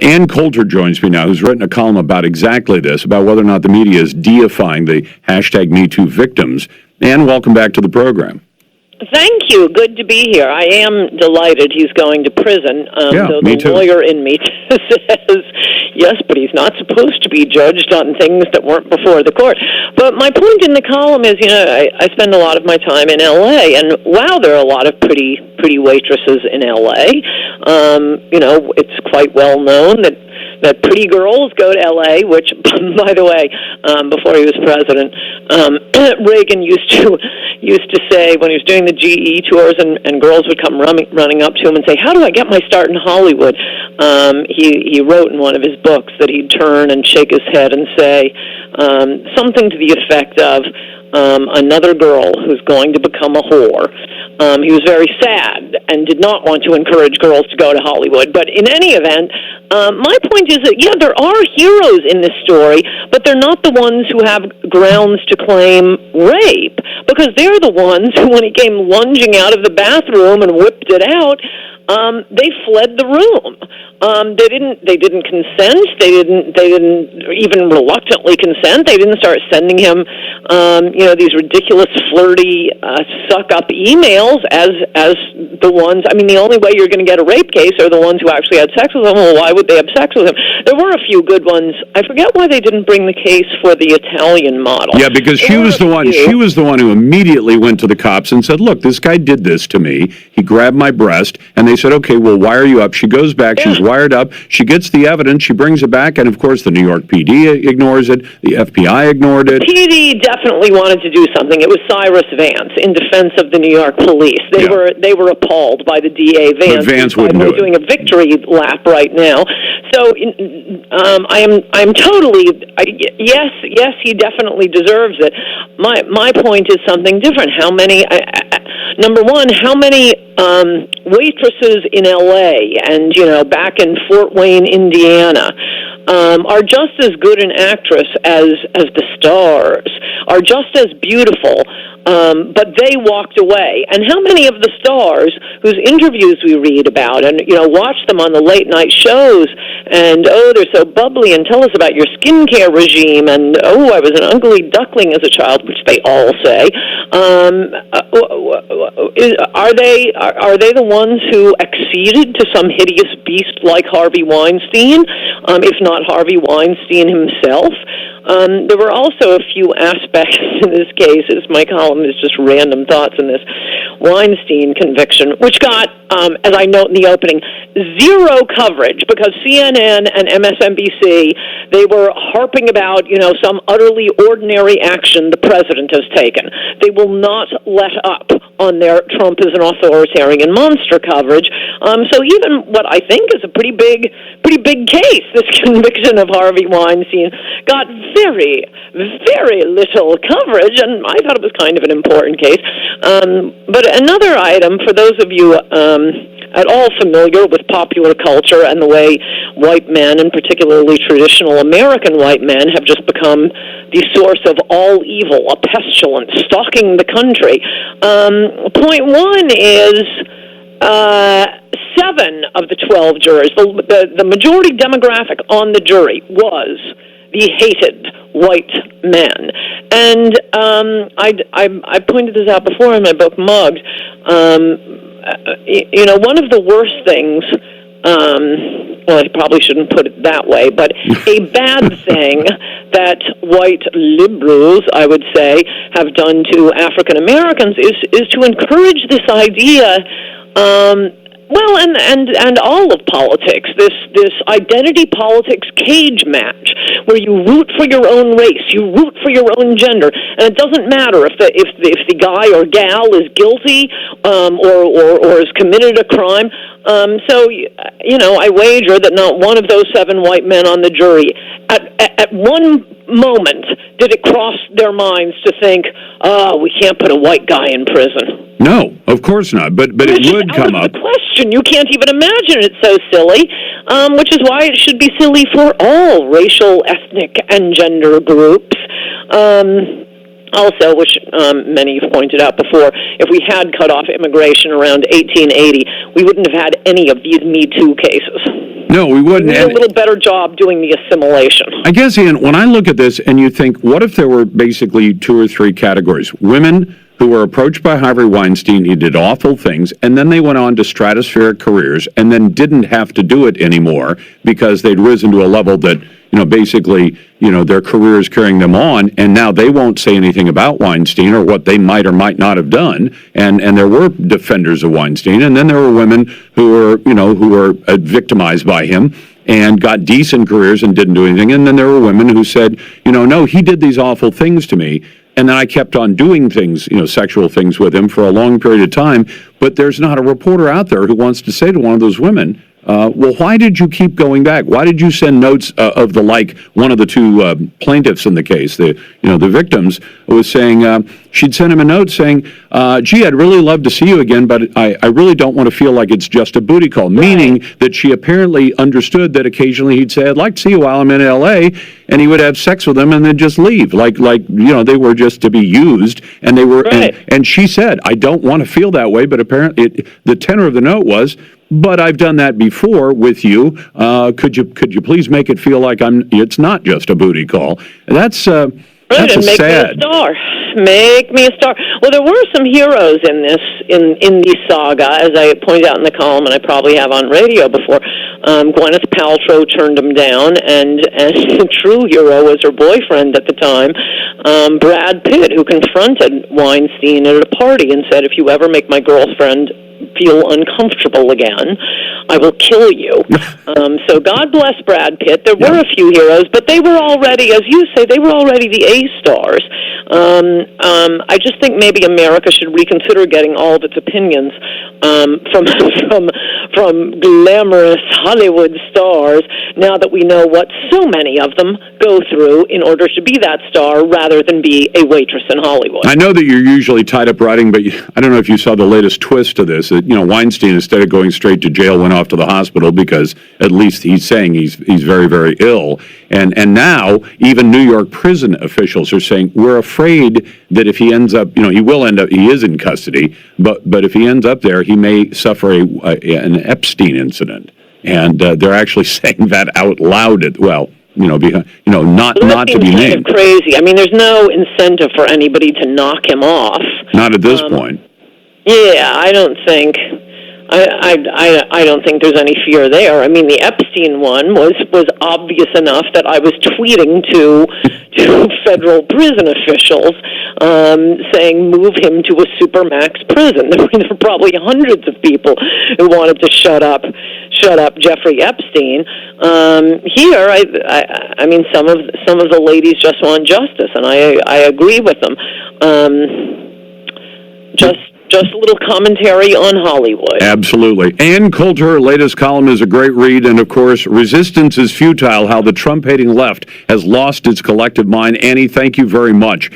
Ann Coulter joins me now, who's written a column about exactly this, about whether or not the media is deifying the hashtag #MeToo victims. Ann, welcome back to the program. Thank you. Good to be here. I am delighted he's going to prison. Though me the too. lawyer in me says, yes, but he's not supposed to be judged on things that weren't before the court. But my point in the column is, I spend a lot of my time in L.A., and wow, there are a lot of pretty waitresses in L.A. It's quite well known that pretty girls go to L.A., which, by the way, before he was president, Reagan used to say when he was doing the GE tours and girls would come running up to him and say, "How do I get my start in Hollywood?" He wrote in one of his books that he'd turn and shake his head and say something to the effect of, another girl who's going to become a whore. He was very sad and did not want to encourage girls to go to Hollywood. But in any event, my point is that, there are heroes in this story, but they're not the ones who have grounds to claim rape, because they're the ones who, when he came lunging out of the bathroom and whipped it out, they fled the room. They didn't consent. They didn't even reluctantly consent. They didn't start sending him, these ridiculous, flirty, suck-up emails as the ones. I mean, the only way you're going to get a rape case are the ones who actually had sex with him. Well, why would they have sex with him? There were a few good ones. I forget why they didn't bring the case for the Italian model. Yeah, because she was the one. She was the one who immediately went to the cops and said, "Look, this guy did this to me. He grabbed my breast," and they said, "Okay, we'll wire you up." She goes back. Yeah. She's wired up. She gets the evidence. She brings it back, and of course, the New York PD ignores it. The FBI ignored it. PD definitely wanted to do something. It was Cyrus Vance in defense of the New York police. They were appalled by the DA Vance. But Vance wouldn't do it. Doing a victory lap right now. So I'm totally yes, he definitely deserves it. My point is something different. How many? Number one, how many waitresses in L.A. and back in Fort Wayne, Indiana, are just as good an actress as the stars, are just as beautiful, but they walked away. And how many of the stars whose interviews we read about and watch them on the late night shows, and they're so bubbly, and tell us about your skincare regime, and I was an ugly duckling as a child, which they all say. Are they the ones who acceded to some hideous beast like Harvey Weinstein, if not Harvey Weinstein himself? There were also a few aspects in this case, as my column is just random thoughts in this Weinstein conviction, which got, as I note in the opening, zero coverage, because CNN and MSNBC, they were harping about, some utterly ordinary action the president has taken. They will not let up on their Trump is an authoritarian monster coverage. So even what I think is a pretty big case, this conviction of Harvey Weinstein, got very, very little coverage, and I thought it was kind of an important case. But another item, for those of you at all familiar with popular culture and the way white men, and particularly traditional American white men, have just become the source of all evil, a pestilence stalking the country. Point one is 7 of the 12 jurors, the majority demographic on the jury was the hated white men. And I pointed this out before in my book, Mugged. One of the worst things, I probably shouldn't put it that way, but a bad thing that white liberals, I would say, have done to African Americans is to encourage this idea, and all of politics, this identity politics cage match, where you root for your own race, you root for your own gender, and it doesn't matter if the guy or gal is guilty or has committed a crime. So I wager that not one of those 7 white men on the jury at one moment did it cross their minds to think, we can't put a white guy in prison. No, of course not. But it would come up. The question, you can't even imagine. It's so silly, which is why it should be silly for all racial, ethnic, and gender groups. Also, which many have pointed out before, if we had cut off immigration around 1880, we wouldn't have had any of these Me Too cases. No, we wouldn't. We need a little better job doing the assimilation. I guess, Ian, when I look at this and you think, what if there were basically 2 or 3 categories? Women who were approached by Harvey Weinstein, he did awful things, and then they went on to stratospheric careers and then didn't have to do it anymore because they'd risen to a level that, basically, their career is carrying them on, and now they won't say anything about Weinstein or what they might or might not have done. And there were defenders of Weinstein, and then there were women who were victimized by him and got decent careers and didn't do anything. And then there were women who said, no, he did these awful things to me. And then I kept on doing things, sexual things with him for a long period of time. But there's not a reporter out there who wants to say to one of those women, well, why did you keep going back? Why did you send notes of the like? One of the 2 plaintiffs in the case, the victims, was saying she'd sent him a note saying, gee, I'd really love to see you again, but I really don't want to feel like it's just a booty call. Right. Meaning that she apparently understood that occasionally he'd say, I'd like to see you while I'm in L.A., and he would have sex with them and then just leave. Like they were just to be used, and they were. Right. And she said, I don't want to feel that way, but apparently the tenor of the note was, but I've done that before with you. Could you please make it feel like it's not just a booty call? That's right, that's and make sad. me a star. Make me a star. Well, there were some heroes in the saga, as I pointed out in the column, and I probably have on radio before. Gwyneth Paltrow turned him down, and the true hero was her boyfriend at the time, Brad Pitt, who confronted Weinstein at a party and said, if you ever make my girlfriend feel uncomfortable again, I will kill you. So God bless Brad Pitt. There were a few heroes, but they were already, as you say, they were already the A-stars. I just think maybe America should reconsider getting all of its opinions from glamorous Hollywood stars now that we know what so many of them go through in order to be that star rather than be a waitress in Hollywood. I know that you're usually tied up writing, but I don't know if you saw the latest twist to this. Weinstein, instead of going straight to jail, went off to the hospital because at least he's saying he's very, very ill. And now even New York prison officials are saying, we're afraid that if he ends up, he is in custody, but if he ends up there, he may suffer an Epstein incident. And they're actually saying that out loud. Not to be named. Crazy. I mean, there's no incentive for anybody to knock him off. Not at this point. Yeah, I don't think. I don't think there's any fear there. I mean, the Epstein one was obvious enough that I was tweeting to federal prison officials saying move him to a supermax prison. There were probably hundreds of people who wanted to shut up Jeffrey Epstein. Here, I mean, some of the ladies just want justice, and I agree with them. Just a little commentary on Hollywood. Absolutely. Ann Coulter, her latest column is a great read. And, of course, Resistance is Futile, How the Trump-Hating Left Has Lost Its Collective Mind. Annie, thank you very much.